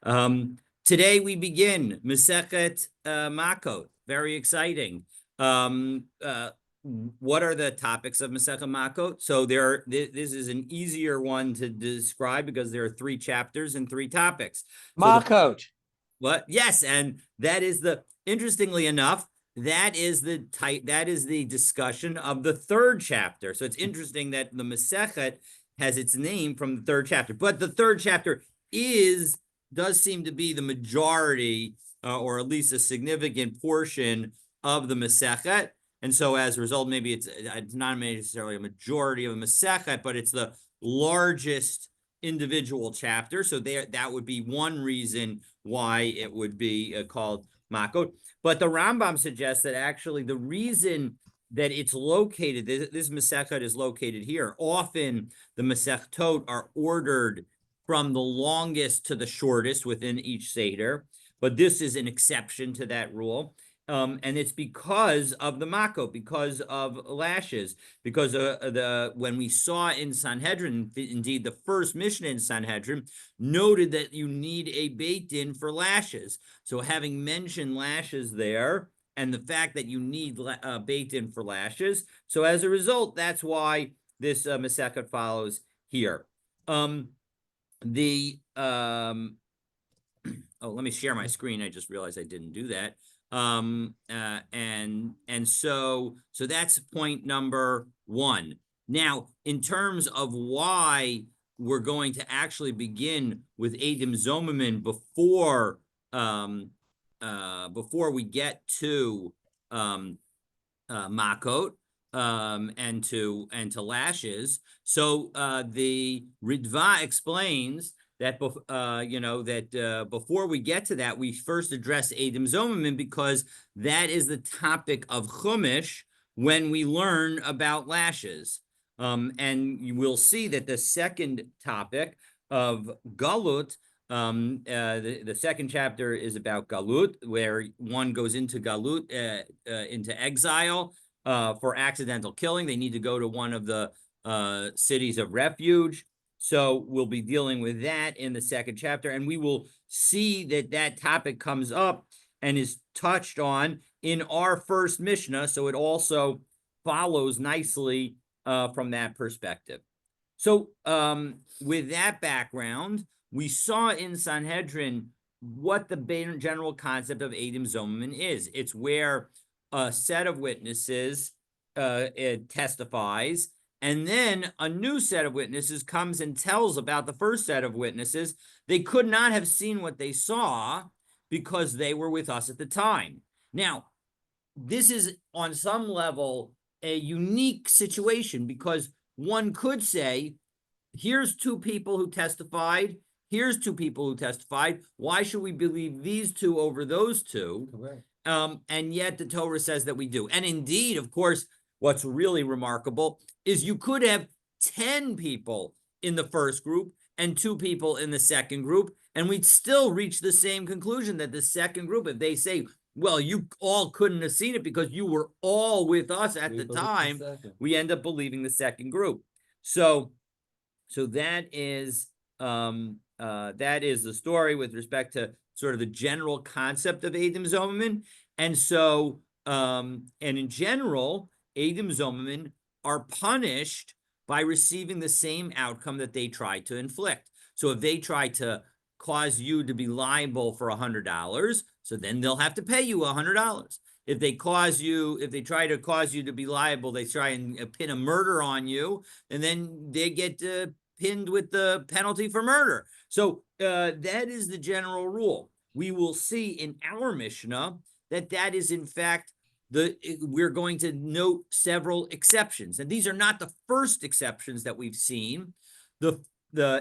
Today we begin Masechet Makkot. Very exciting. What are the topics of Masechet Makkot? So this is an easier one to describe because there are 3 chapters and 3 topics. So Makkot. what? Yes, and that is interestingly enough, that is the discussion of the 3rd chapter. So it's interesting that the Masechet has its name from the 3rd chapter, but the 3rd chapter does seem to be the majority, or at least a significant portion of the Masechet. And so as a result, maybe it's not necessarily a majority of the Masechet, but it's the largest individual chapter. So that would be one reason why it would be called Makkot. But the Rambam suggests that actually the reason that it's located, this Masechet is located here. Often the Masechtot are ordered from the longest to the shortest within each Seder, but this is an exception to that rule. And it's because of the Makkot, because of lashes, because when we saw in Sanhedrin, indeed the first Mishnah in Sanhedrin noted that you need a Beit Din for lashes. So having mentioned lashes there, and the fact that you need Beit Din for lashes, so as a result, that's why this Masechet follows here. Let me share my screen. I just realized I didn't do that. So that's point number 1. Now, in terms of why we're going to actually begin with Eidim Zomimim before we get to Makkot, and to lashes. So the Ritva explains that before we get to that, we first address Eidim Zomimim because that is the topic of Chumash when we learn about lashes. And you will see that the second topic of Galut, the second chapter is about Galut, where one goes into Galut, into exile for accidental killing. They need to go to one of the cities of refuge. So we'll be dealing with that in the second chapter, and we will see that topic comes up and is touched on in our first Mishnah, so it also follows nicely from that perspective. So with that background, we saw in Sanhedrin what the general concept of Eidim Zomimim is. It's where a set of witnesses it testifies, and then a new set of witnesses comes and tells about the first set of witnesses. They could not have seen what they saw because they were with us at the time. Now, this is on some level a unique situation because one could say, here's 2 people who testified. Here's 2 people who testified. Why should we believe these 2 over those 2? Correct. And yet the Torah says that we do. And indeed, of course, what's really remarkable is you could have 10 people in the first group and 2 people in the second group, and we'd still reach the same conclusion that the second group, if they say, well, you all couldn't have seen it because you were all with us at the time, we end up believing the second group. So that is the story with respect to sort of the general concept of Eidim Zomimim. And so, and in general, Eidim Zomimim are punished by receiving the same outcome that they tried to inflict. So if they try to cause you to be liable for $100, so then they'll have to pay you $100. If they try to cause you to be liable, they try and pin a murder on you, and then they get pinned with the penalty for murder. So that is the general rule. We will see in our Mishnah that is in fact we're going to note several exceptions, and these are not the first exceptions that we've seen. The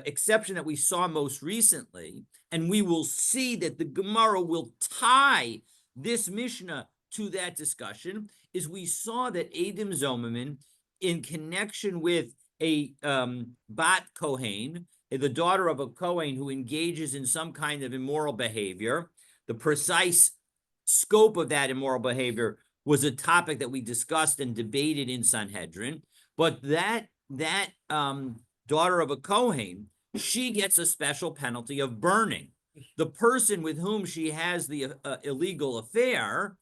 exception that we saw most recently, and we will see that the Gemara will tie this Mishnah to that discussion, is we saw that Eidim Zomimim, in connection with a Bat Kohen, the daughter of a Kohen who engages in some kind of immoral behavior, the precise scope of that immoral behavior was a topic that we discussed and debated in Sanhedrin, but that daughter of a Kohen, she gets a special penalty of burning. the person with whom she has the illegal affair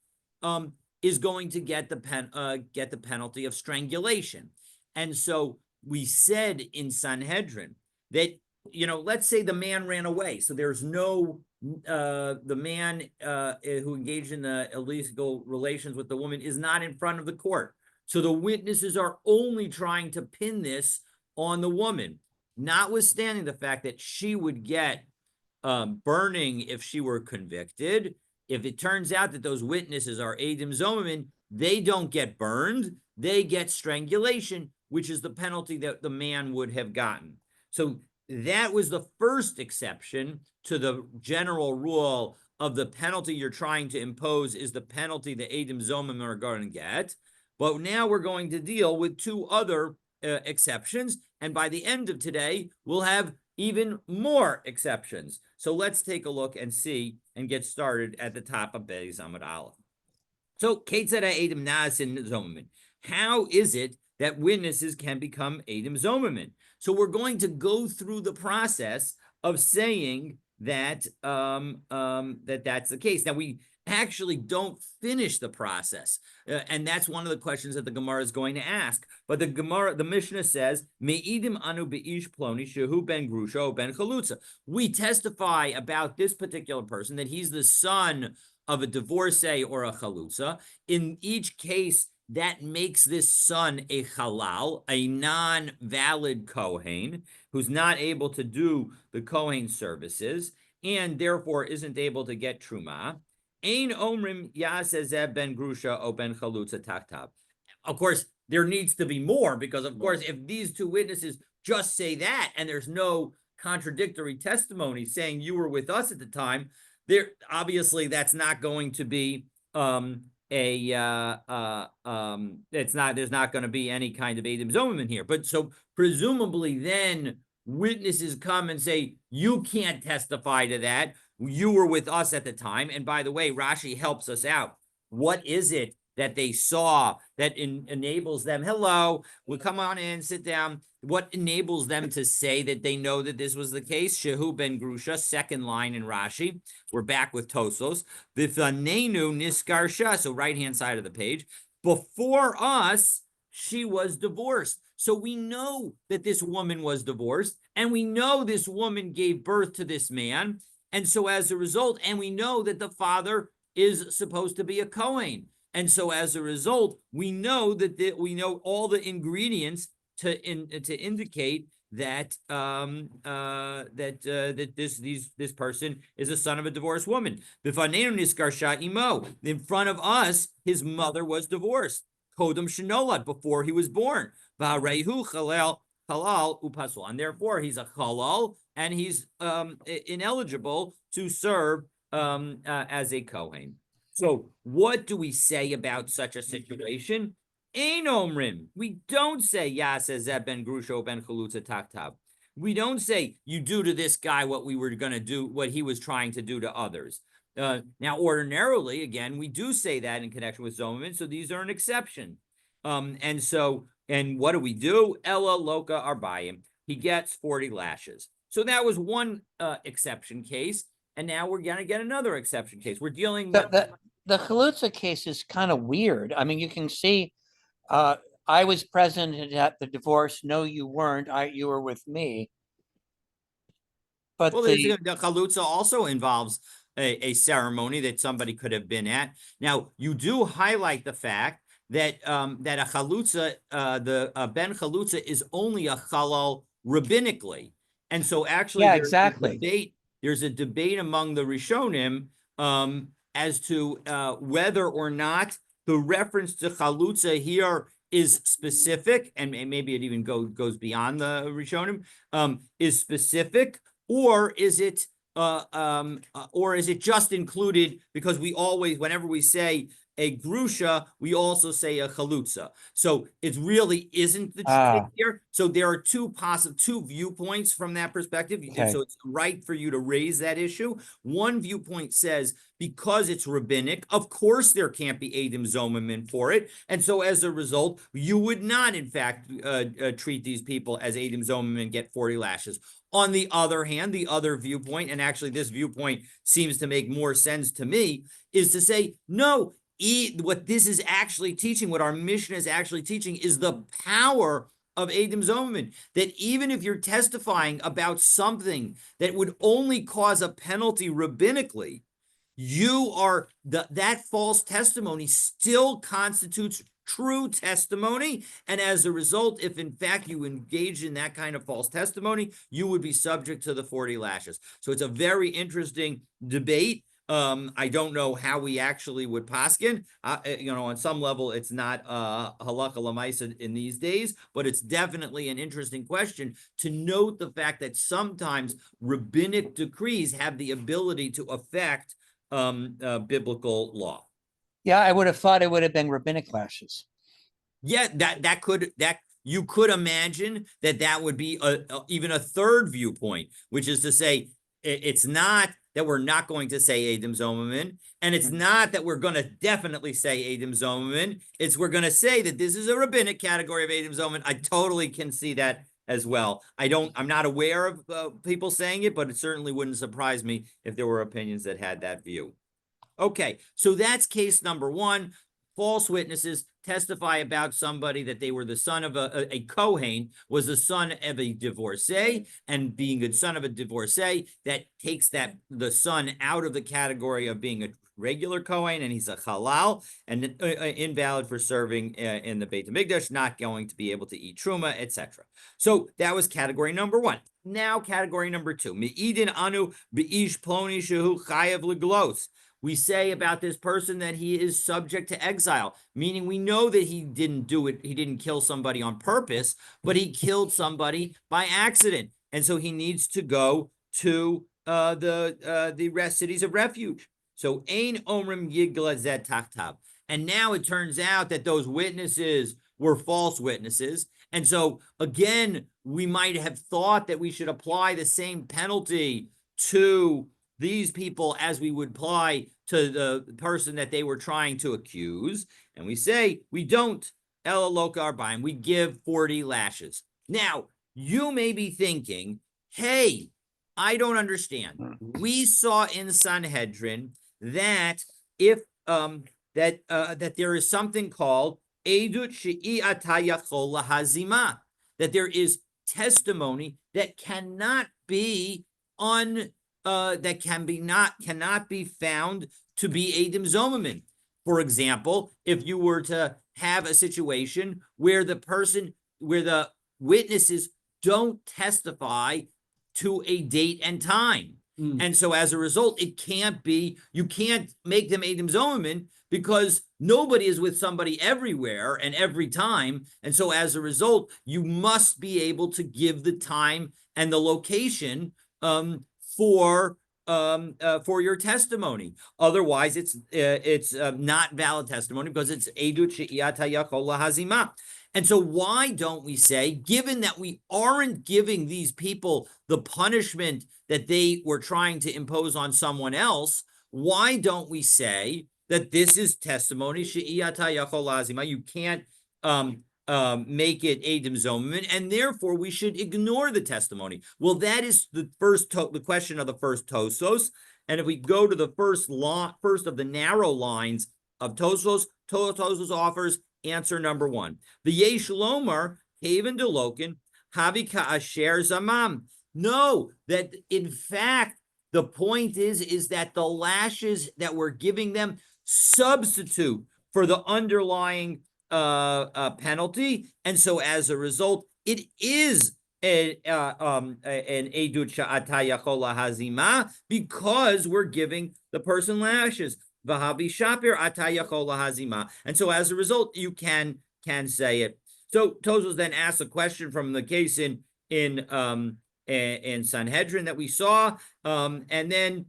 is going to get the penalty of strangulation. And so we said in Sanhedrin that, let's say the man ran away. So there's no, the man who engaged in the illegal relations with the woman is not in front of the court. So the witnesses are only trying to pin this on the woman, notwithstanding the fact that she would get burning if she were convicted. If it turns out that those witnesses are Eidim Zomimim, they don't get burned, they get strangulation, which is the penalty that the man would have gotten. So that was the first exception to the general rule of the penalty you're trying to impose is the penalty the Eidim Zomimim are going to get. But now we're going to deal with two other exceptions. And by the end of today, we'll have even more exceptions. So let's take a look and see and get started at the top of Beis Amud Aleph. So, Ketzad Eidim Na'asin Zomimim. How is it that witnesses can become Eidim Zomimim? So we're going to go through the process of saying that that's the case. Now, we actually don't finish the process. And that's one of the questions that the Gemara is going to ask. But the Mishnah says, Me'idim anu be'ish ploni shehu ben grusha o ben chalutza. We testify about this particular person that he's the son of a divorcee or a chalutza. In each case, that makes this son a halal, a non-valid Kohen, who's not able to do the Kohen services, and therefore isn't able to get truma. Ein omrim yaseh ben grusha o ben chalutza taktav. Of course, there needs to be more, because of course, if these two witnesses just say that, and there's no contradictory testimony saying you were with us at the time, there obviously that's not going to be there's not going to be any kind of Eidim Zomimim here. But so presumably then witnesses come and say, you can't testify to that. You were with us at the time. And by the way, Rashi helps us out. What is it that they saw that enables them? Hello, we'll come on in, sit down. What enables them to say that they know that this was the case? Shehu ben Grusha, second line in Rashi. We're back with Tosos. V'fanenu niskarsha, so right-hand side of the page. Before us, she was divorced. So we know that this woman was divorced, and we know this woman gave birth to this man. And so as a result, and we know that the father is supposed to be a Kohen. And so as a result, we know that we know all the ingredients to indicate that this person is a son of a divorced woman. In front of us, his mother was divorced. Kodam shenolad, before he was born. Halal upasul, and therefore he's a halal and he's ineligible to serve as a Kohen. So what do we say about such a situation? Ein omrim. We don't say Yaseh ben Grusho ben Chalutza taktav. We don't say you do to this guy what we were going to do, what he was trying to do to others. Now, ordinarily, again, we do say that in connection with Zomimim, so these are an exception. And what do we do? Ella loka arbayim. He gets 40 lashes. So that was one exception case, and now we're going to get another exception case. We're dealing with the Chalutza case is kind of weird. I mean, you can see. I was present at the divorce. No, you weren't. You were with me. But the chalutza also involves a ceremony that somebody could have been at. Now, you do highlight the fact that that a chalutza, the ben chalutza, is only a halal rabbinically, and so actually, there's a debate among the Rishonim as to whether or not the reference to chalutza here is specific, and maybe it even goes beyond the Rishonim, is specific, or is it just included because we always, whenever we say a grusha, we also say a chalutza. So it really isn't the case here. So there are two viewpoints from that perspective. Okay. So it's right for you to raise that issue. One viewpoint says, because it's rabbinic, of course there can't be Eidim Zomimim for it. And so as a result, you would not, in fact, treat these people as Eidim Zomimim and get 40 lashes. On the other hand, the other viewpoint, and actually this viewpoint seems to make more sense to me, is to say, no, what this is actually teaching, what our mission is actually teaching, is the power of Adam Zomerman, that even if you're testifying about something that would only cause a penalty rabbinically, that false testimony still constitutes true testimony. And as a result, if in fact you engage in that kind of false testimony, you would be subject to the 40 lashes. So it's a very interesting debate. I don't know how we actually would paskin. On some level, it's not halakha lemaisa in these days, but it's definitely an interesting question to note the fact that sometimes rabbinic decrees have the ability to affect biblical law. Yeah, I would have thought it would have been rabbinic lashes. Yeah, that you could imagine that would be even a third viewpoint, which is to say, it's not that we're not going to say Adam Zomerman, and it's not that we're going to definitely say Adam Zomerman. It's we're going to say that this is a rabbinic category of Adam Zomerman. I totally can see that as well. I'm not aware of people saying it, but it certainly wouldn't surprise me if there were opinions that had that view. Okay, so that's case number one. False witnesses testify about somebody that they were the son of a Kohen, was the son of a divorcee, and being a son of a divorcee, that takes the son out of the category of being a regular Kohen, and he's a halal, and invalid for serving in the Beit HaMikdash, not going to be able to eat truma, etc. So that was category number one. Now category number two. Me'idin anu be'ish ploni shehu chayav leglos. We say about this person that he is subject to exile, meaning we know that he didn't do it. He didn't kill somebody on purpose, but he killed somebody by accident. And so he needs to go to the cities of refuge. So ein omrim yigla zet tachtav. And now it turns out that those witnesses were false witnesses. And so again, we might have thought that we should apply the same penalty to these people as we would apply to the person that they were trying to accuse. And we say, we don't, ela loka arba'im, we give 40 lashes. Now, you may be thinking, hey, I don't understand. We saw in Sanhedrin that that there is something called edut she'i'ata yachol lahazima, that there is testimony that cannot be cannot be found to be Adam Zomerman. For example, if you were to have a situation where the witnesses don't testify to a date and time. And so as a result, you can't make them Adam Zomerman because nobody is with somebody everywhere and every time. And so as a result, you must be able to give the time and the location for your testimony. Otherwise, it's not valid testimony because it's edut she'i'ata yachol lahazima. And so why don't we say, given that we aren't giving these people the punishment that they were trying to impose on someone else, why don't we say that this is testimony she'i'ata yachol lahazima? You can't make it Adam Zomerman, and therefore we should ignore the testimony. Well, that is the question of the first Tosos. And if we go to the first of the narrow lines of Tosos, Tosos offers answer number one. The Yesh Lomar, Haven Delokin, Havika Asher Zamam. No, that in fact, the point is that the lashes that we're giving them substitute for the underlying penalty, and so as a result, it is an edut she'ata yachol lahazima because we're giving the person lashes. V'havi shapir ata yachol lahazima, and so as a result, you can say it. So Tosos then asks a question from the case in Sanhedrin that we saw, and then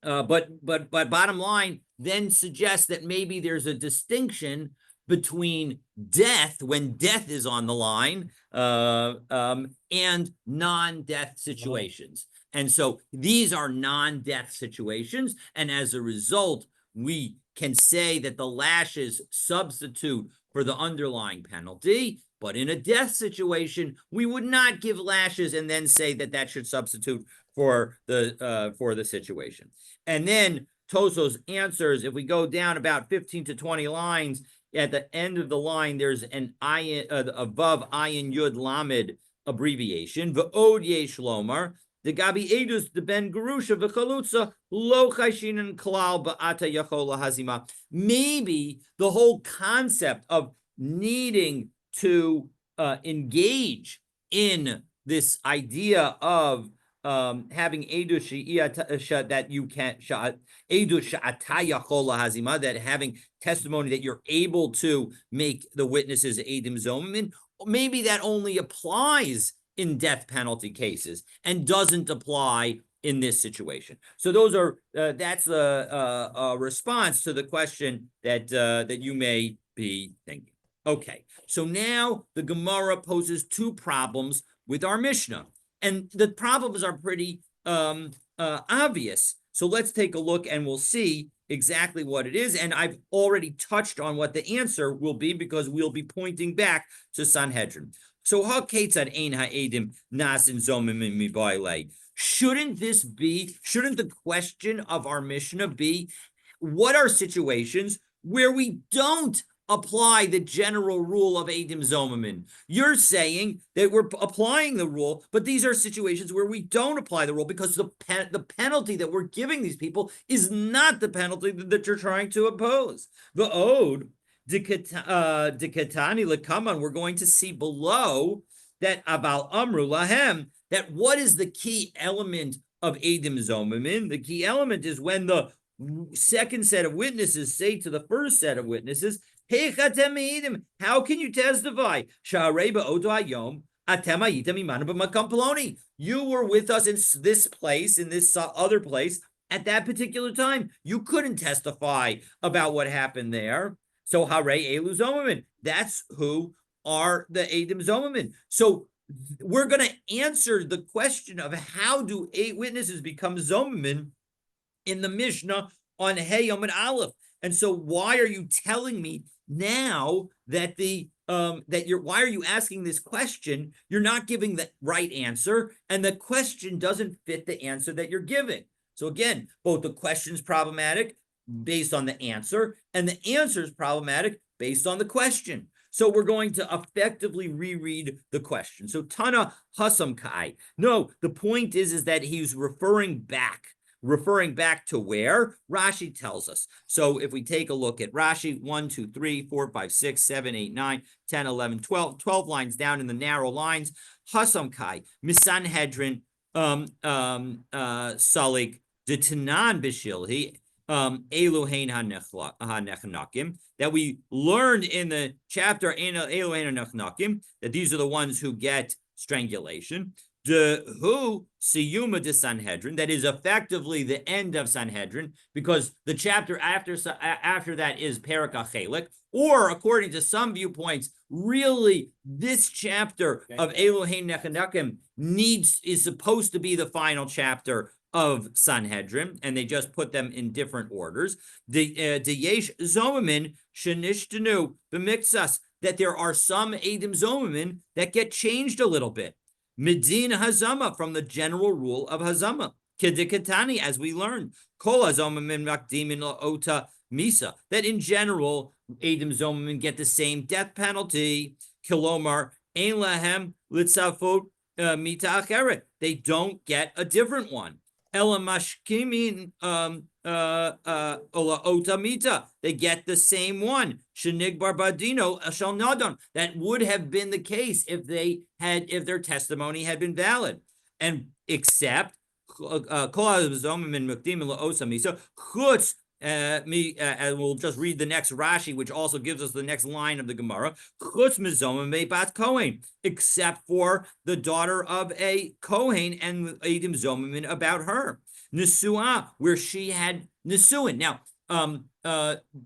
but bottom line then suggests that maybe there's a distinction between death, when death is on the line, and non-death situations. And so these are non-death situations, and as a result, we can say that the lashes substitute for the underlying penalty. But in a death situation, we would not give lashes and then say that that should substitute for the situation. And then Tosos answers, if we go down about 15 to 20 lines, at the end of the line, there's an ayin, above ayin yud lamed abbreviation. V'od yesh lomar, the gabi edus the ben gerusha v'chalutza lo chayshinan klal ba'ata yachola hazima. Maybe the whole concept of needing to engage in this idea of having edus that you can't edus sha'atayachola hazima, that having testimony that you're able to make the witnesses edim zomin, maybe that only applies in death penalty cases and doesn't apply in this situation. So those are that's a response to the question that you may be thinking. Okay, so now the Gemara poses two problems with our Mishnah, and the problems are pretty obvious. So let's take a look and we'll see exactly what it is. And I've already touched on what the answer will be because we'll be pointing back to Sanhedrin. So ha'ketzad ein ha'edim nasin zomim mibayle. Shouldn't the question of our Mishnah be, what are situations where we don't apply the general rule of Edim Zomamin? You're saying that we're applying the rule, but these are situations where we don't apply the rule because the penalty that we're giving these people is not the penalty that you're trying to oppose. The ode, Dikatani Lakaman, we're going to see below that Aval Amru Lahem, that what is the key element of Edim Zomamin? The key element is when the second set of witnesses say to the first set of witnesses, hey, how can you testify? You were with us in this place, in this other place, at that particular time. You couldn't testify about what happened there. So Hare Elu Zomamin, that's who are the Edim Zomamin. So we're going to answer the question of how do 8 witnesses become Zomamin in the Mishnah on Hey Yom and Aleph. And so why are you telling me now that why are you asking this question? You're not giving the right answer, and the question doesn't fit the answer that you're giving. So again, both the question is problematic based on the answer, and the answer is problematic based on the question. So we're going to effectively reread the question. So Tana Hasam Kai. No, the point is that he's referring back to where? Rashi tells us. So if we take a look at Rashi, 1, 2, 3, 4, 5, 6, 7, 8, 9, 10, 11, 12 lines down in the narrow lines. Hasam Kai, Misanhedrin, Salik, the Tanan Bishilhi, Elohein HaNechnakim, that we learned in the chapter Elohein HaNechnakim, that these are the ones who get strangulation. The who Siyuma de Sanhedrin, that is effectively the end of Sanhedrin, because the chapter after that is Perek HaChelek, or according to some viewpoints, really this chapter of Elohein Nechanakim is supposed to be the final chapter of Sanhedrin, and they just put them in different orders. The Yesh Zomamin Shenishtanu B'Miktsas, that there are some Edim Zomamin that get changed a little bit. Medin Hazama, from the general rule of Hazama. Kedikatani, as we learned. Kol Hazomamin Makdimin La'ota Misa, that in general, Edim Zomamin get the same death penalty. Kilomar Ein Lahem Litzafot Mita Acheret. They don't get a different one. Elamashkimin Ola Otamita. They get the same one. Shenig Barbadino Ashal Nadon. That would have been the case if their testimony had been valid. And except and we'll just read the next Rashi, which also gives us the next line of the Gemara. Except for the daughter of a Kohen and Edim Zomamin about her. Nesuah, where she had Nesuin. Now,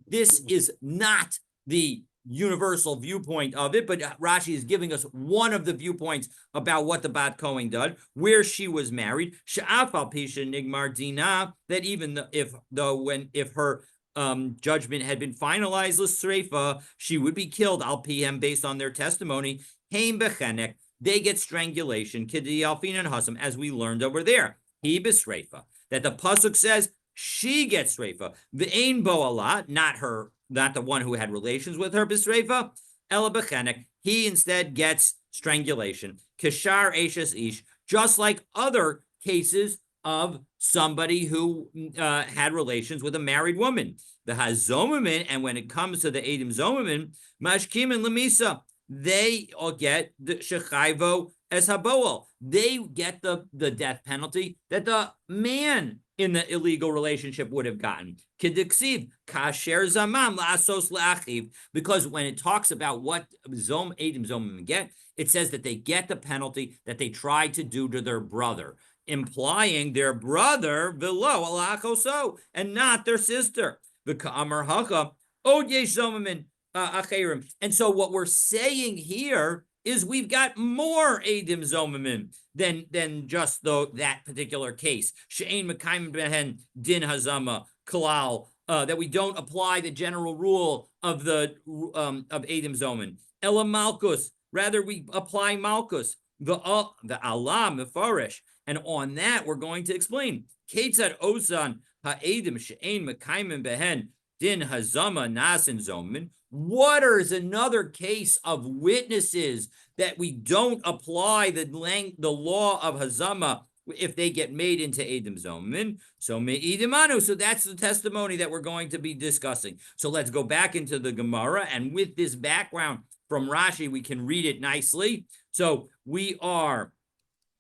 this is not the universal viewpoint of it, but Rashi is giving us one of the viewpoints about what the Bat Kohen did, where she was married. Sha'afal Pisha Nigmar Dina, that even if her judgment had been finalized, l'sreifa, she would be killed, al pihem, based on their testimony, heim bechenek, they get strangulation, kidi alfin and hasam, as we learned over there, he besreifa, that the pasuk says she gets sreifa, the ein bo Allah, not her, not the one who had relations with her, besreifa, ela bechenek, he instead gets strangulation, kishar eshes ish, just like other cases of somebody who had relations with a married woman. The hazomamin, and when it comes to the Edim Zomamin, mashkim and lemisa, they all get the shechayvo as haboel. They get the death penalty that the man in the illegal relationship would have gotten. Kidiksiv kasher zamam la'asos la'achiv, because when it talks about what Edim Zomamin get, it says that they get the penalty that they tried to do to their brother, implying their brother below alachoso and not their sister. V'ka'amar hacha od yesh zomamin acherim. And so what we're saying here is we've got more edim zomamin than just that particular case. She'ein mekayim behen din hazama kalal, that we don't apply the general rule of the of edim zomin. Ela malkus, rather we apply malkus. The Allah mefarish. And on that, we're going to explain. Ketzad osan ha'edim she'ein mekayim behen din hazama nasin zomin. What is another case of witnesses that we don't apply the law of hazama if they get made into edim zomin? So me'idim anu. So that's the testimony that we're going to be discussing. So let's go back into the Gemara, and with this background from Rashi, we can read it nicely. So we are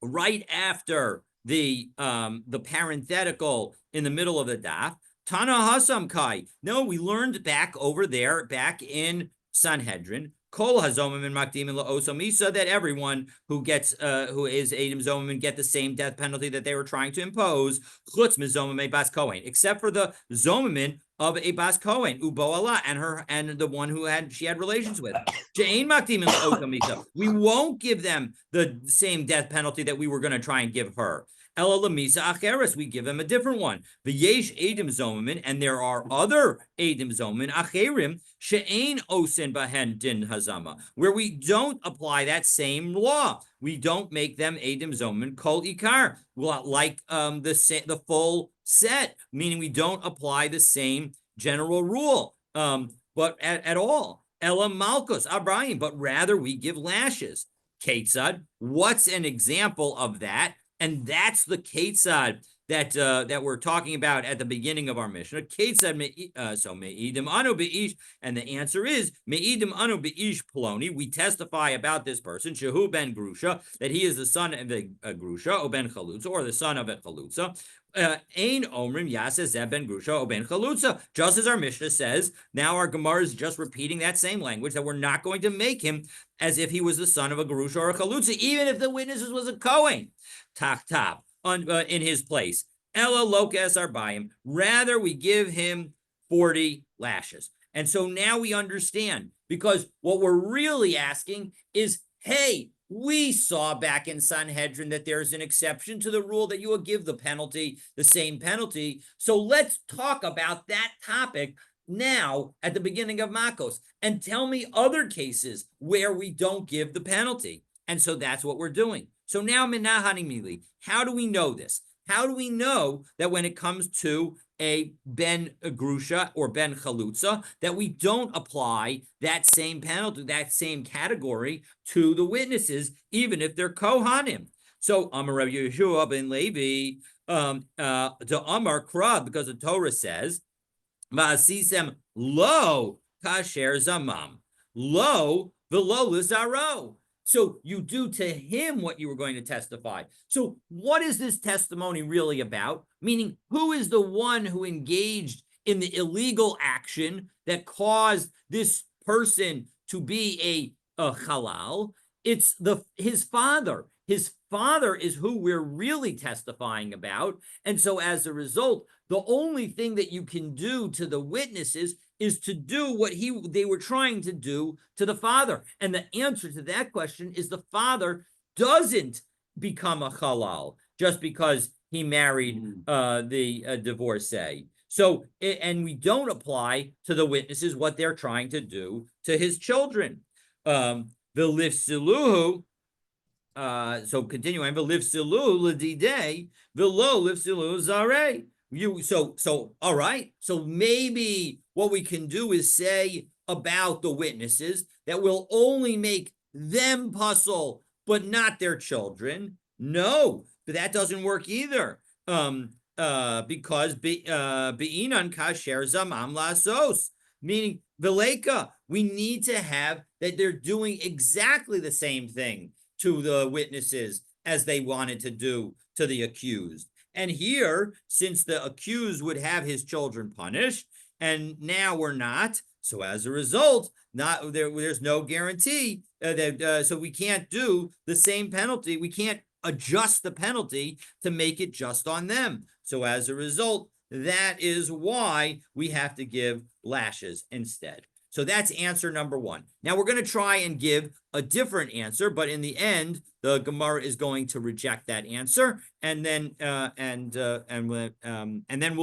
right after the parenthetical in the middle of the daf. Tana Hasam Kai. No, we learned back over there, back in Sanhedrin, Kol Hazomim and Makdim and La'osamisa, that everyone who gets who is Edim Zomim get the same death penalty that they were trying to impose, Chutz Mizomim Bas Kohen, except for the Zomimin of a Bas Kohen, Ubo Allah, and the one who she had relations with. Jain Makdim and La'osamisa. We won't give them the same death penalty that we were going to try and give her. Ela lemisa acheres, we give them a different one. The yesh edim zomamin, and there are other edim zomamin acherim she'ein osin bahen din hazama, where we don't apply that same law. We don't make them edim zomamin kol ikar, like the full set, meaning we don't apply the same general rule, but at all. Ela malchus abrahim, but rather we give lashes. Ketzad, what's an example of that? And that's the ketzad that we're talking about at the beginning of our Mishnah. Ketzad, so me'idim anu be'ish, and the answer is me'idim anu be'ish ploni. We testify about this person, shehu ben grusha, that he is the son of a grusha, o ben chalutza, or the son of a chalutza. Ein omrim yaseh zeh ben grusha o ben chalutza. Just as our Mishnah says, now our Gemara is just repeating that same language, that we're not going to make him as if he was the son of a grusha or a chalutza, even if the witnesses was a Kohen. Tak in his place. Ella lokas arbayim. Rather, we give him 40 lashes. And so now we understand, because what we're really asking is, hey, we saw back in Sanhedrin that there's an exception to the rule that you will give the penalty, the same penalty. So let's talk about that topic now at the beginning of Makkos, and tell me other cases where we don't give the penalty. And so that's what we're doing. So now, Minahani Mili, how do we know this? How do we know that when it comes to a Ben Grusha or Ben Chalutza, that we don't apply that same penalty, that same category to the witnesses, even if they're Kohanim? So, Amar Rabbi Yeshua ben Levi, to Amar Krab, because the Torah says, Ma'asisem lo kasher zamam, lo v'lo lizaro. So you do to him what you were going to testify. So what is this testimony really about? Meaning, who is the one who engaged in the illegal action that caused this person to be a halal? It's his father. His father is who we're really testifying about. And so as a result, the only thing that you can do to the witnesses is to do what they were trying to do to the father. And the answer to that question is the father doesn't become a halal just because he married the divorcee. So, and we don't apply to the witnesses what they're trying to do to his children. The lifsiluhu, so continuing, v'lifsilu l'didei, v'lo lifsilu zarei. So all right. So maybe what we can do is say about the witnesses that will only make them puzzle, but not their children. No, but that doesn't work either. Because be'inan kasher zamam lasos, meaning veleka, we need to have that they're doing exactly the same thing to the witnesses as they wanted to do to the accused. And here, since the accused would have his children punished, and now we're not, so as a result, there's no guarantee that so we can't do the same penalty. We can't adjust the penalty to make it just on them. So as a result, that is why we have to give lashes instead. So that's answer number one. Now we're going to try and give a different answer, but in the end, the Gemara is going to reject that answer, and then we'll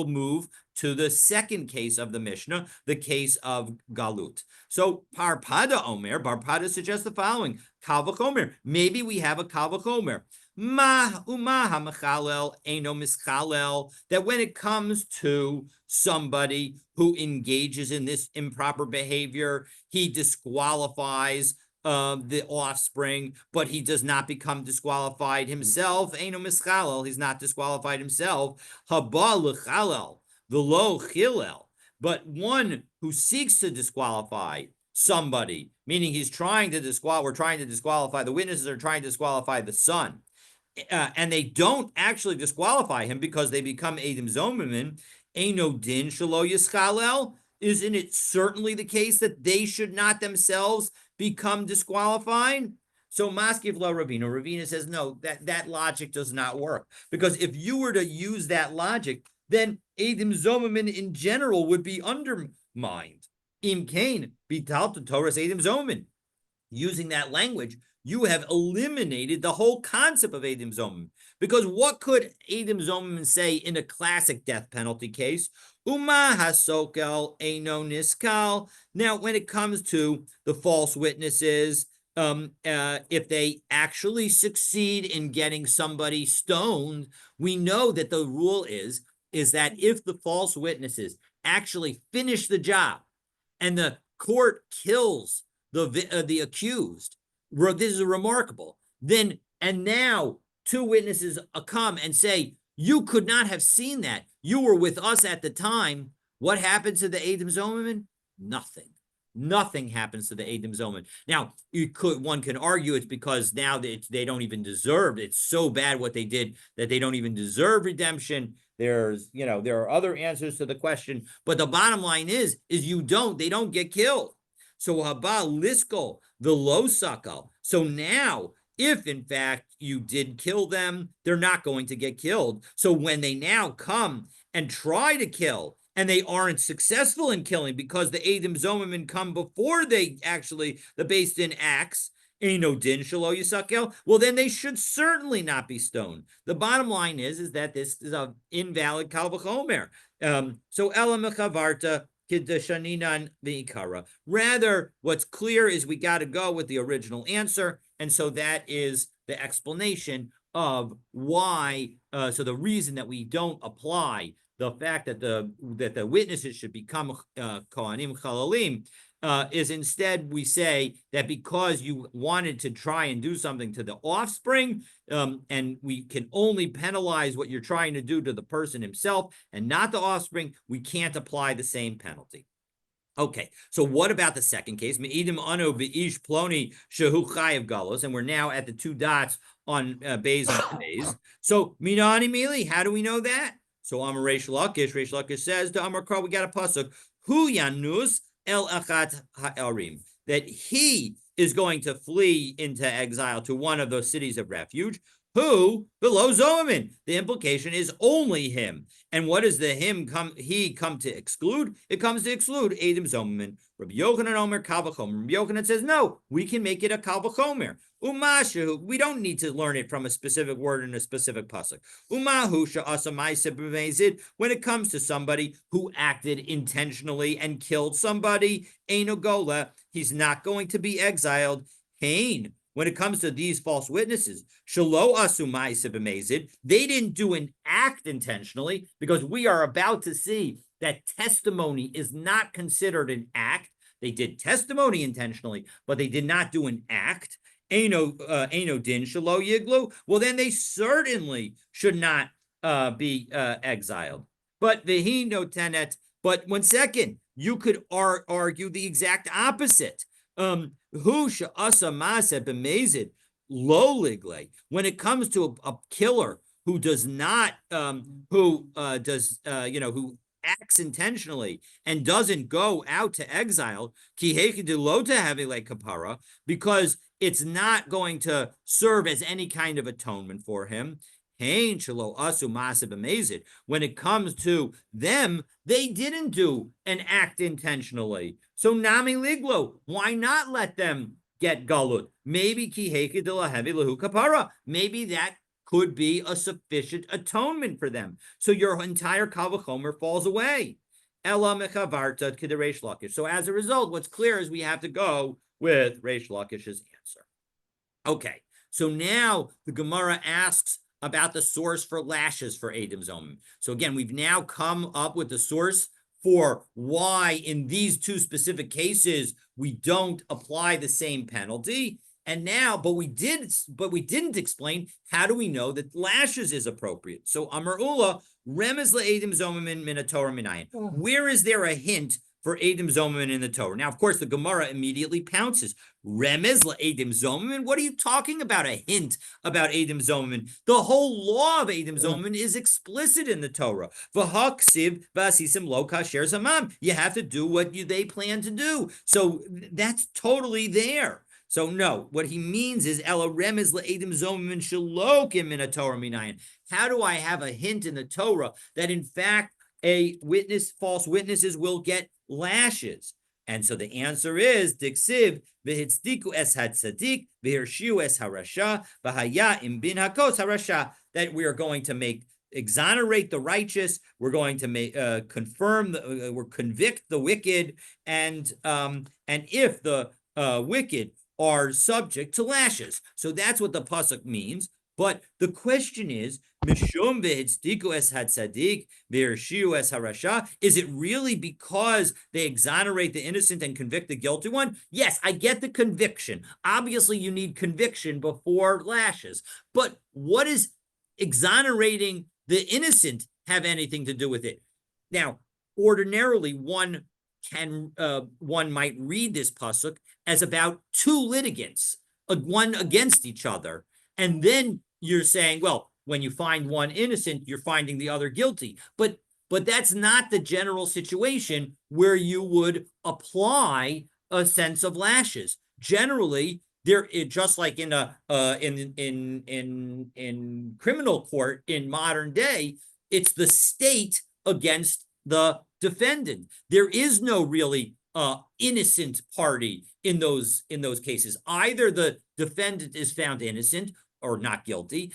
move to the second case of the Mishnah, the case of Galut. So Parpada Omer, Parpada suggests the following: Kal v'chomer. Maybe we have a Kal v'chomer. That when it comes to somebody who engages in this improper behavior, he disqualifies the offspring, but he does not become disqualified himself. He's not disqualified himself. But one who seeks to disqualify somebody, meaning we're trying to disqualify, the witnesses are trying to disqualify the son. And they don't actually disqualify him because they become Eidim Zomimim, Eino Din Shelo Yischalel. Isn't it certainly the case that they should not themselves become disqualified? So Maskiv La Ravina, Ravina says, no, that logic does not work. Because if you were to use that logic, then Eidim Zomimim in general would be undermined. Im Kain, Bital to Torah's Eidim Zomimim. Using that language, you have eliminated the whole concept of Eidim Zomim. Because what could Eidim Zomim say in a classic death penalty case? Uma hasokel eino niskal. Now, when it comes to the false witnesses, if they actually succeed in getting somebody stoned, we know that the rule is that if the false witnesses actually finish the job and the court kills the accused, this is remarkable. Then, and now two witnesses come and say, you could not have seen that. You were with us at the time. What happens to the Eidim Zomim? Nothing. Nothing happens to the Eidim Zomim. Now, one can argue it's because now they don't even deserve it. It's so bad what they did that they don't even deserve redemption. There are other answers to the question, but the bottom line is they don't get killed. So haba lisko the lo sakal. So now, if in fact you did kill them, they're not going to get killed. So when they now come and try to kill, and they aren't successful in killing because the Eidim Zomim come before the Beis Din acts, Eino Din Shelo Yisakel, well then they should certainly not be stoned. The bottom line is that this is an invalid Kal v'chomer. So Ela Mechavarta. Rather, what's clear is we got to go with the original answer, and so that is the explanation of why. So the reason that we don't apply the fact that the witnesses should become kohanim chalalim is instead we say that because you wanted to try and do something to the offspring, and we can only penalize what you're trying to do to the person himself and not the offspring, we can't apply the same penalty. Okay, so what about the second case? Me'idim anu be'ish ploni shehu chayav galos, and we're now at the two dots on Beis and Beis. So minani mili, how do we know that? So Amar Reish Lakish says to Amar Kra, we got a pasuk, hu yanus el achat ha'arim, that he is going to flee into exile to one of those cities of refuge. Who below Zoamin? The implication is only him. And what does the him come to exclude? It comes to exclude Adam Zomamin. Rabbi Yochanan Omer Kal V'chomer. Rabbi Yochanan says, no, we can make it a Kal V'chomer. Umashu, we don't need to learn it from a specific word in a specific pasuk. Umahu sha'asa ma'aseh b'mezid. When it comes to somebody who acted intentionally and killed somebody, Eino Gola, he's not going to be exiled. Hain. When it comes to these false witnesses, Shalo asu ma'aseh b'mezid, they didn't do an act intentionally, because we are about to see that testimony is not considered an act. They did testimony intentionally, but they did not do an act. Aino din shalo yiglu. Well, then they certainly should not be exiled. But vehi no tenet. But 1 second, you could argue the exact opposite. Who sha'asa ma'aseh b'mezid lo ligle. When it comes to a killer who does not, who acts intentionally and doesn't go out to exile, because it's not going to serve as any kind of atonement for him. When it comes to them, they didn't do an act intentionally. So nami liglo, why not let them get galut? Maybe maybe that could be a sufficient atonement for them. So your entire Kal V'chomer falls away. Ela mechavarta k'de Reish Lakish. So as a result, what's clear is we have to go with Reish Lakish's answer. Okay, so now the Gemara asks about the source for lashes for Adam Zomim. So again, we've now come up with the source for why in these two specific cases we don't apply the same penalty. And now, but we didn't explain how do we know that lashes is appropriate. So Amar Ula, remez le'edim zomimin min Torah minayin. Where is there a hint for Adam Zomamin in the Torah? Now, of course, the Gemara immediately pounces. Remez le'edim zomamin? What are you talking about? A hint about Adam Zomamin? The whole law of Adam Zomamin is explicit in the Torah. V'haksiv v'asisim lo kasher zamam. You have to do what they plan to do. So that's totally there. So no, what he means is Ela remez le'edim zomamin shalokim in a Torah minayin. How do I have a hint in the Torah that in fact false witnesses will get lashes? And so the answer is Diksiv v'hitzdiku es hatzadik v'hirshiu es harasha v'haya im bin hakos harasha, that we are going to exonerate the righteous, we're going to convict the wicked, and if the wicked are subject to lashes. So that's what the pasuk means. But the question is, Mishum v'hitzdiku es hatzadik v'hirshiu es harasha, is it really because they exonerate the innocent and convict the guilty one? Yes, I get the conviction. Obviously, you need conviction before lashes. But what does exonerating the innocent have anything to do with it? Now, ordinarily, one might read this pasuk as about two litigants, one against each other. And then you're saying, well, when you find one innocent, you're finding the other guilty. But that's not the general situation where you would apply a sense of lashes. Generally, just like in criminal court in modern day, it's the state against the defendant. There is no really innocent party in those cases. Either the defendant is found innocent or not guilty,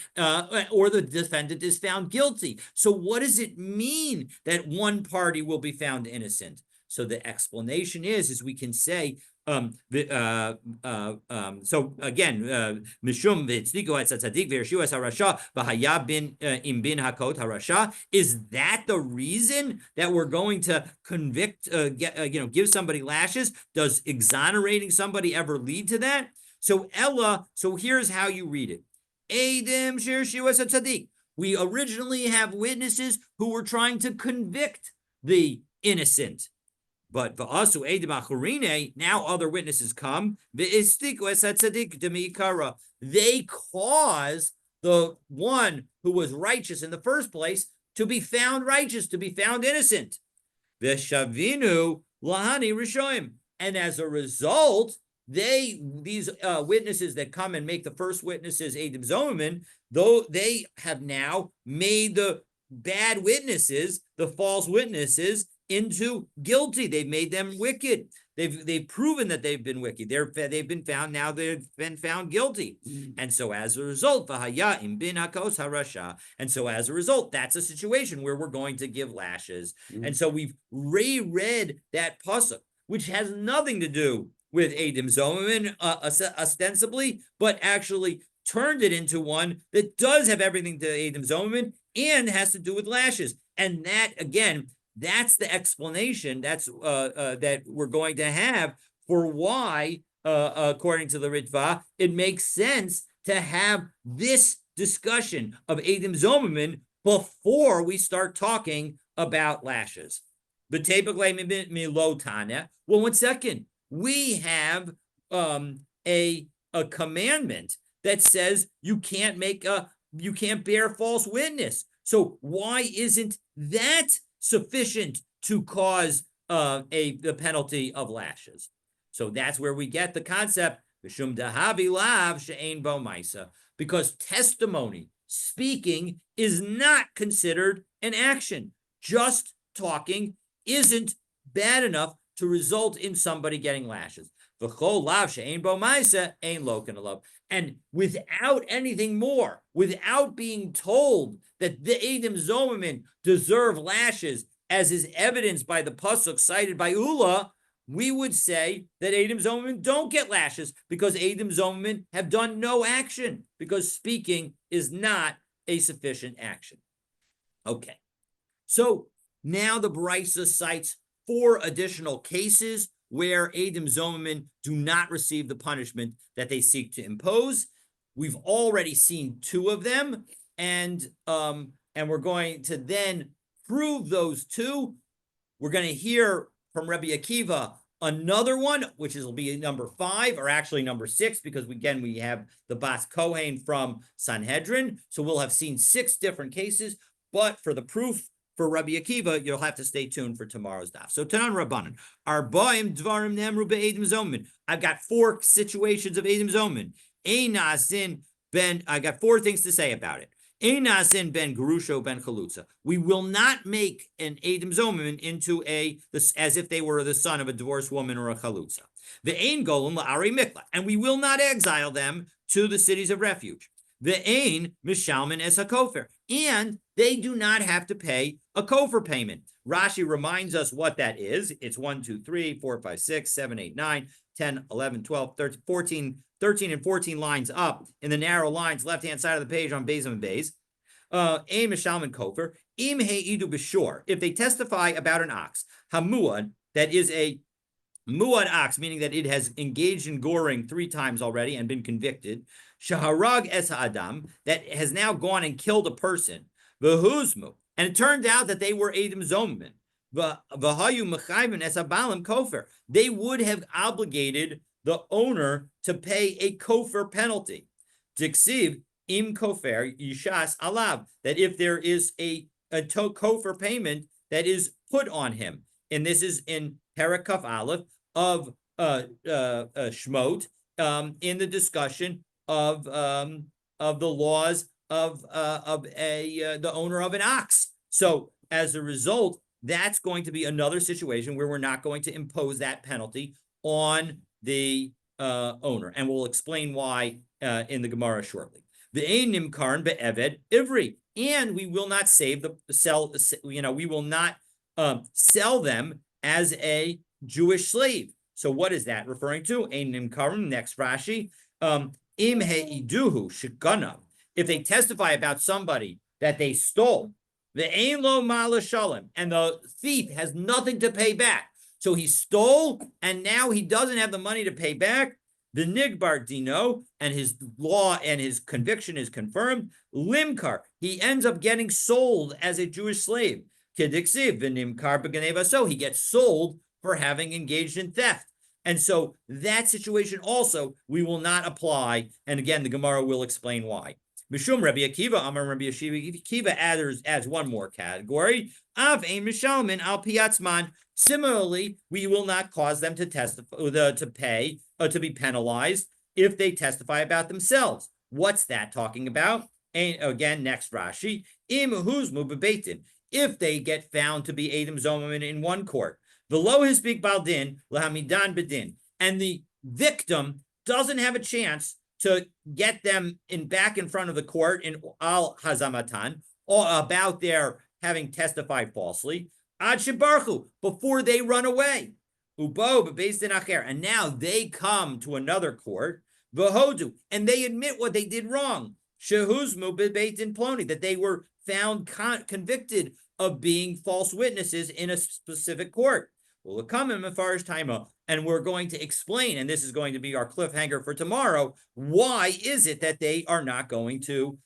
or the defendant is found guilty. So what does it mean that one party will be found innocent? So the explanation is we can say, so again, Mishum v'hitzdiku es hatzadik v'hirshiu es harasha v'haya im bin hakot harasha. Is that the reason that we're going to convict, give somebody lashes? Does exonerating somebody ever lead to that? So here's how you read it. Edim shirshiu es hatzadik. We originally have witnesses who were trying to convict the innocent. But v'asu edim achurine, now other witnesses come. V'istiku es hatzadik demikara. They cause the one who was righteous in the first place to be found righteous, to be found innocent. V'shavinu lahani rishoim. And as a result, these witnesses that come and make the first witnesses Eidim Zomerman, though they have now made the bad witnesses, the false witnesses, into guilty. They've made them wicked. They've proven that they've been wicked. They've been found, now they've been found guilty. And so as a result, v'haya im bin hakos harasha. And so as a result, that's a situation where we're going to give lashes. And so we've reread that pasuk, which has nothing to do with Eidim Zomerman, ostensibly, but actually turned it into one that does have everything to Eidim Zomerman and has to do with lashes. And that, again, that's the explanation that we're going to have for why, according to the Ritva, it makes sense to have this discussion of Eidim Zomerman before we start talking about lashes. Well, 1 second. We have a commandment that says you can't bear false witness. So why isn't that sufficient to cause the penalty of lashes? So that's where we get the concept because testimony, speaking, is not considered an action. Just talking isn't bad enough to result in somebody getting lashes. And without anything more, without being told that the Eidim Zomerman deserve lashes, as is evidenced by the pasuk cited by Ula, we would say that Eidim Zomerman don't get lashes because Eidim Zomerman have done no action, because speaking is not a sufficient action. Okay, so now the Brisa cites 4 additional cases where Eidim Zomerman do not receive the punishment that they seek to impose. We've already seen 2 of them, and we're going to then prove those 2. We're going to hear from Rabbi Akiva another one, which will be number 5, or actually number 6, because again, we have the Bas Kohen from Sanhedrin. So we'll have seen 6 different cases, but for the proof for Rabbi Akiva, you'll have to stay tuned for tomorrow's daf. So Tanan Rabbanan, Arbaim Dvarim Nemru be'Eidim Zomerman. I've got 4 situations of Eidim Zomerman. Einasin ben, I got 4 things to say about it. Einasin ben Gerusho ben Chalutza. We will not make an Eidim Zomerman into as if they were the son of a divorced woman or a Chalutza. The Ein Golem la'ari mikla, and we will not exile them to the cities of refuge. The Ein Mishalman es HaKofer, and they do not have to pay a kofer payment. Rashi reminds us what that is. It's 1, 2, 3, 4, 5, 6, 7, 8, 9, 10, 11, 12, 13, 13 and 14 lines up in the narrow lines, left-hand side of the page on Beis and Beis. Ein Mishalman kofer, im heidu b'shor, if they testify about an ox, hamuad, that is a muad ox, meaning that it has engaged in goring 3 times already and been convicted. Shaharag es ha'adam, that has now gone and killed a person. V'huzmu, and it turned out that they were Eidim Zomerman. V'hayu mechayven es habalim kofer, they would have obligated the owner to pay a kofer penalty. Diksiv im kofer yishas alav, that if there is a kofer payment that is put on him, and this is in Parakaf Aleph of Shmot, in the discussion of the laws of the owner of an ox. So as a result, that's going to be another situation where we're not going to impose that penalty on the owner, and we'll explain why in the Gemara shortly. The ein nimkarn be'eved ivri, and we will not we will not sell them as a Jewish slave. So what is that referring to? Ein nimkarn, next Rashi, im heiduhu shekanav, if they testify about somebody that they stole, the ein lo mala shalom, and the thief has nothing to pay back. So he stole, and now he doesn't have the money to pay back. The nigbar dino, and his law and his conviction is confirmed. Limkar, he ends up getting sold as a Jewish slave. Kediksiv, v'nimkar b'ganeva, so he gets sold for having engaged in theft. And so that situation also we will not apply. And again, the Gemara will explain why. Mishum Rabbi Akiva, Amar Rabbi Akiva adds one more category. Av ein mishalmin al piatzman. Similarly, we will not cause them to testify, to pay, to be penalized if they testify about themselves. What's that talking about? And again, next Rashi, im huzmu bebeitin. If they get found to be Edom Zomim in one court, v'lo hisbik baldin lahamidan bedin, and the victim doesn't have a chance to get them back in front of the court in al hazamatan, or about their having testified falsely, ad shebarchu, before they run away. Ubo based in acher, and now they come to another court, v'hodu, and they admit what they did wrong. Shehuzmu bebeitin ploni, that they were found convicted of being false witnesses in a specific court. We'll come in Mefarish Taima, and we're going to explain, and this is going to be our cliffhanger for tomorrow, why is it that they are not going to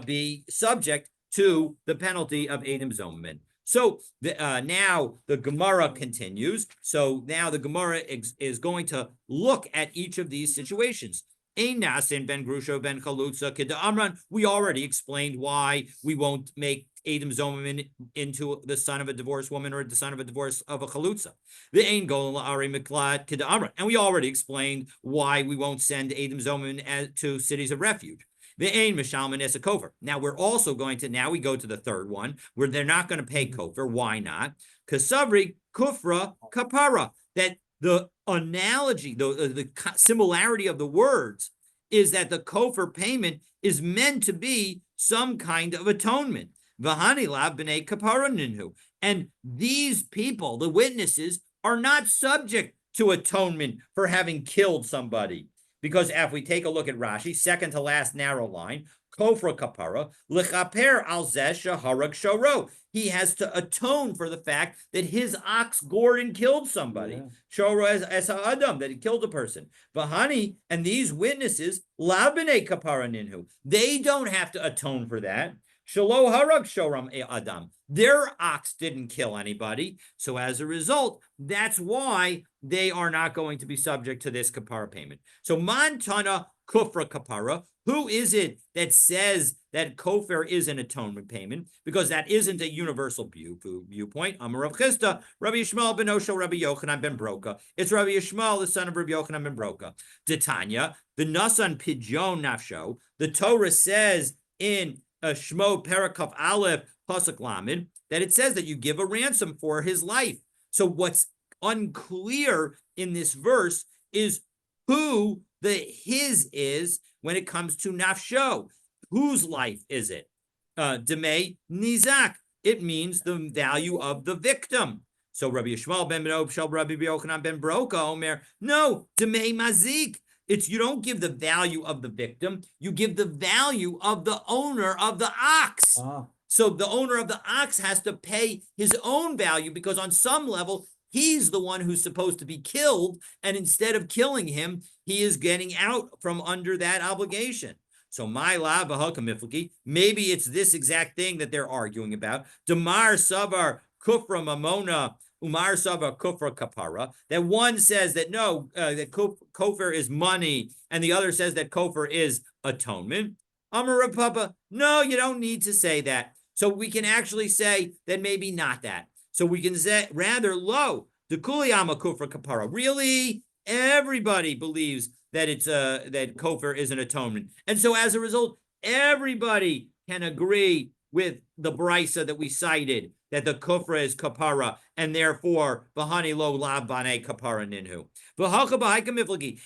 be subject to the penalty of Edom Zomin. So now the Gemara continues. So now the Gemara is going to look at each of these situations. Ein nasin ben grusho ben chalutza kida amran. We already explained why we won't make Edom Zomin into the son of a divorced woman or the son of a divorce of a chalutza. The ein golem la'ari miklat kida amran. And we already explained why we won't send Edom Zomin to cities of refuge. The ein mishalman es a kofar. Now we're also going to, now we go to the third one, where they're not going to pay kofar. Why not? Kasavri kufra kapara. That the analogy, the similarity of the words is that the kofar payment is meant to be some kind of atonement. V'hani lav b'nei kapara ninhu. And these people, the witnesses, are not subject to atonement for having killed somebody. Because if we take a look at Rashi, second to last narrow line, kofra kapara, l'chaper al zeh shaharag shoro. He has to atone for the fact that his ox gored and killed somebody. Shoro as adam, that he killed a person. Vahani, and these witnesses, la b'nei kapara ninhu. They don't have to atone for that. Shalo harag shoram adam. Their ox didn't kill anybody. So as a result, that's why they are not going to be subject to this kapara payment. So Montana kufra kapara, who is it that says that kofar is an atonement payment? Because that isn't a universal viewpoint. Amar Rav Chisda, Rabbi Yishmael ben Osho, Rabbi Yochanan ben Broka. It's Rabbi Yishmael, the son of Rabbi Yochanan ben Broka. Titania, the Nasan Pidyon Nafsho. The Torah says in Shmo Perakov Aleph Pasuk Lamed that it says that you give a ransom for his life. So what's unclear in this verse is who the his is when it comes to nafsho. Whose life is it? Demei nizak. It means the value of the victim. So Rabbi Yishmael ben Shel Rabbi Yochanan ben Broka Omer. No, demei mazik. It's you don't give the value of the victim, you give the value of the owner of the ox. So the owner of the ox has to pay his own value because on some level, he's the one who's supposed to be killed. And instead of killing him, he is getting out from under that obligation. So my la v'hakamifliki, maybe it's this exact thing that they're arguing about. Damar savar kufra mamona. Umar Sava Kufra Kapara, that one says that no, that kofar is money, and the other says that kofar is atonement. Amar Papa, no, you don't need to say that. So we can actually say that maybe not that. So we can say rather low, the Kuliyama Kufra Kapara. Really, everybody believes that it's that kofar is an atonement. And so as a result, everybody can agree with the brisa that we cited, that the kufra is kapara, and therefore bahani lo la bane kapara ninhu.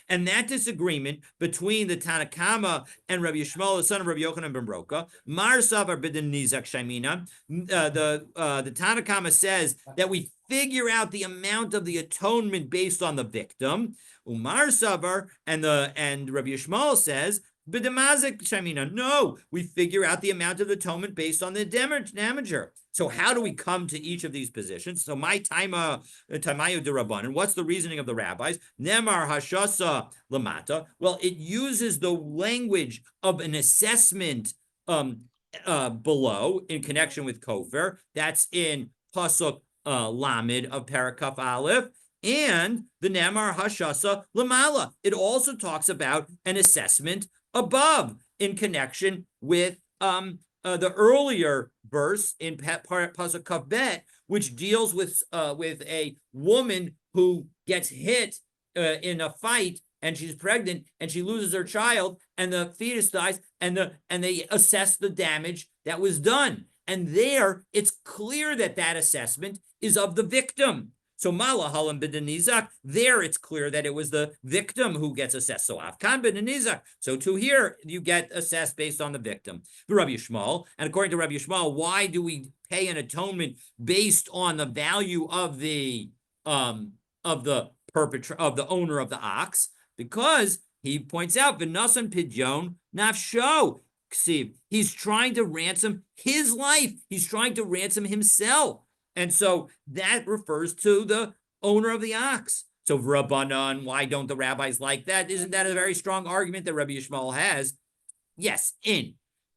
And that disagreement between the Tanakama and Rabbi Yishmael, the son of Rabbi Yochanan ben Broka, Mar Savar b'din nizak shaymina. The Tanakama says that we figure out the amount of the atonement based on the victim. Umar Savar and Rabbi Yishmael says, no, we figure out the amount of atonement based on the damager. So how do we come to each of these positions? So my tamayu derabanan, what's the reasoning of the rabbis? Nemar hashasa lamata. Well, it uses the language of an assessment below in connection with kofar. That's in pasuk lamed of Parakaf Aleph. And the Nemar Hashasa Lamala. It also talks about an assessment above in connection with the earlier verse in Pasuk Kaf Bet, which deals with a woman who gets hit in a fight and she's pregnant and she loses her child and the fetus dies and they assess the damage that was done. And there, it's clear that that assessment is of the victim. So Malahalam b'denizak, there it's clear that it was the victim who gets assessed. So Afkan b'denizak. So to here, you get assessed based on the victim. The Rabbi Yishmael, and according to Rabbi Yishmael, why do we pay an atonement based on the value of the owner of the ox? Because he points out v'nasan pidyon nafsho. See, he's trying to ransom his life. He's trying to ransom himself. And so that refers to the owner of the ox. So Rabbanan, why don't the rabbis like that? Isn't that a very strong argument that Rabbi Yishmael has? Yes,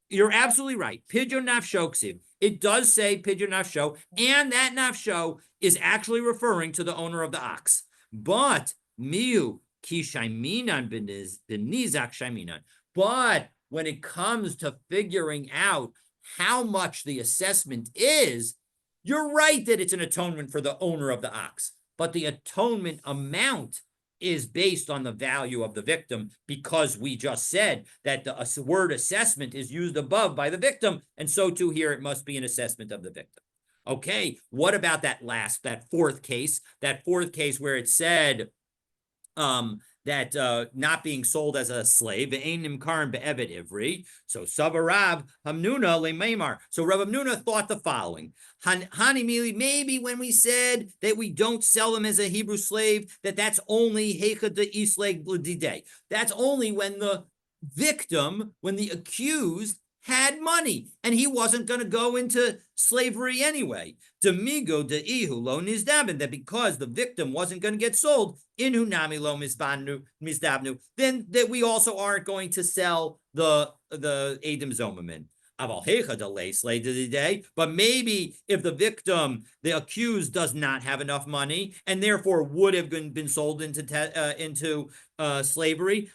you're absolutely right. Pidyon nafsho ksiv. It does say pidyon nafsho, and that nafsho is actually referring to the owner of the ox. But miu ki shaiminan benizak shaiminan. But when it comes to figuring out how much the assessment is, you're right that it's an atonement for the owner of the ox, but the atonement amount is based on the value of the victim, because we just said that the word assessment is used above by the victim, and so too here it must be an assessment of the victim. Okay, what about that fourth case where it said that not being sold as a slave, so Sabarav Hamnuna leMeimar. So Rav Hamnuna thought the following: Hanimili, maybe when we said that we don't sell them as a Hebrew slave, that's only Heicha de Isleg L'Didei. That's only when the victim, when the accused had money and he wasn't going to go into slavery anyway. Demigo de ihu lo nizdabin, that because the victim wasn't going to get sold, inhu nami lo mizdabnu, then that we also aren't going to sell the Edom Zomerman. But maybe if the victim, the accused, does not have enough money and therefore would have been sold into slavery,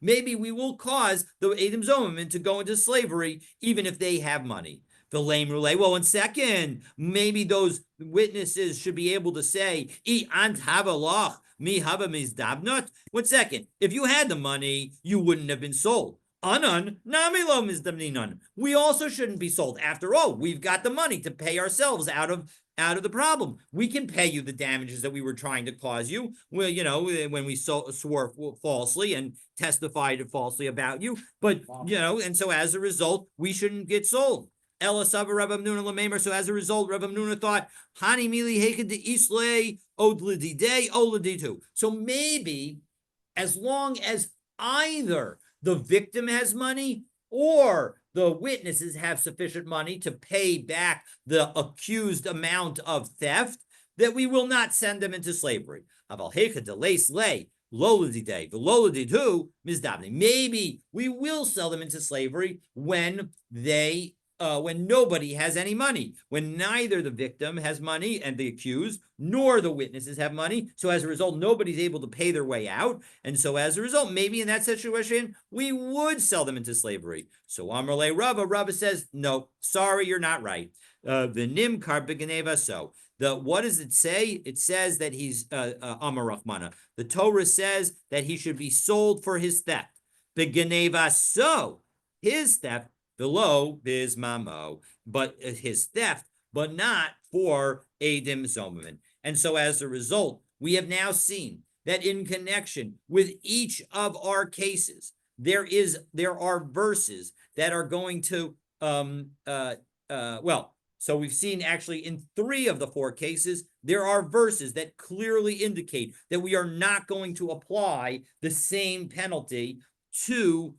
maybe we will cause the Edom Zomerman to go into slavery even if they have money. The lame roulette. Well, in second, maybe those witnesses should be able to say, "Ant habalach mi haba mizdabnot." 1 second, if you had the money, you wouldn't have been sold. Anan namilo mizdabninan. We also shouldn't be sold. After all, we've got the money to pay ourselves out of the problem. We can pay you the damages that we were trying to cause you. Well, when we swore falsely and testified falsely about you. But, and so as a result, we shouldn't get sold. So as a result, Rav Hamnuna thought, Hani mili heked de islay od l'didei o l'ditu. So maybe as long as either the victim has money or the witnesses have sufficient money to pay back the accused amount of theft, that we will not send them into slavery. Maybe we will sell them into slavery when nobody has any money, when neither the victim has money and the accused, nor the witnesses have money. So as a result, nobody's able to pay their way out. And so as a result, maybe in that situation, we would sell them into slavery. So Amrle Rabba says, no, sorry, you're not right. V'nim kar b'geneva. So what does it say? It says that he's Amar Rachmana. The Torah says that he should be sold for his theft. B'geneva, so his theft, below bismamo, but his theft, but not for Edom Zomerman. And so as a result, we have now seen that in connection with each of our cases, there are verses that are going to so we've seen actually in 3 of the 4 cases, there are verses that clearly indicate that we are not going to apply the same penalty to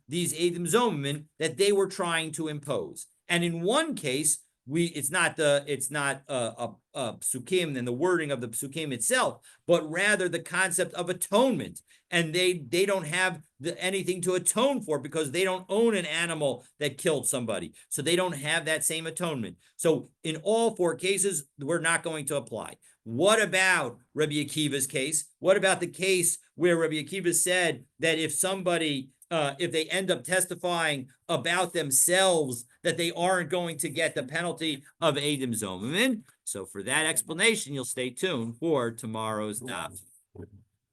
these Edom Zomerman that they were trying to impose. And in one case, it's not psukim and the wording of the psukim itself, but rather the concept of atonement. And they don't have anything to atone for because they don't own an animal that killed somebody. So they don't have that same atonement. So in all four cases, we're not going to apply. What about Rabbi Akiva's case? What about the case where Rabbi Akiva said that if somebody, if they end up testifying about themselves, that they aren't going to get the penalty of Eidim Zomim? So for that explanation, you'll stay tuned for tomorrow's daf.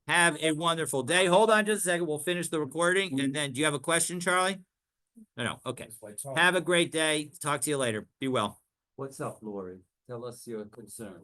Have a wonderful day. Hold on just a second. We'll finish the recording. And then, do you have a question, Charlie? No. Okay. Have a great day. Talk to you later. Be well. What's up, Lori? Tell us your concern.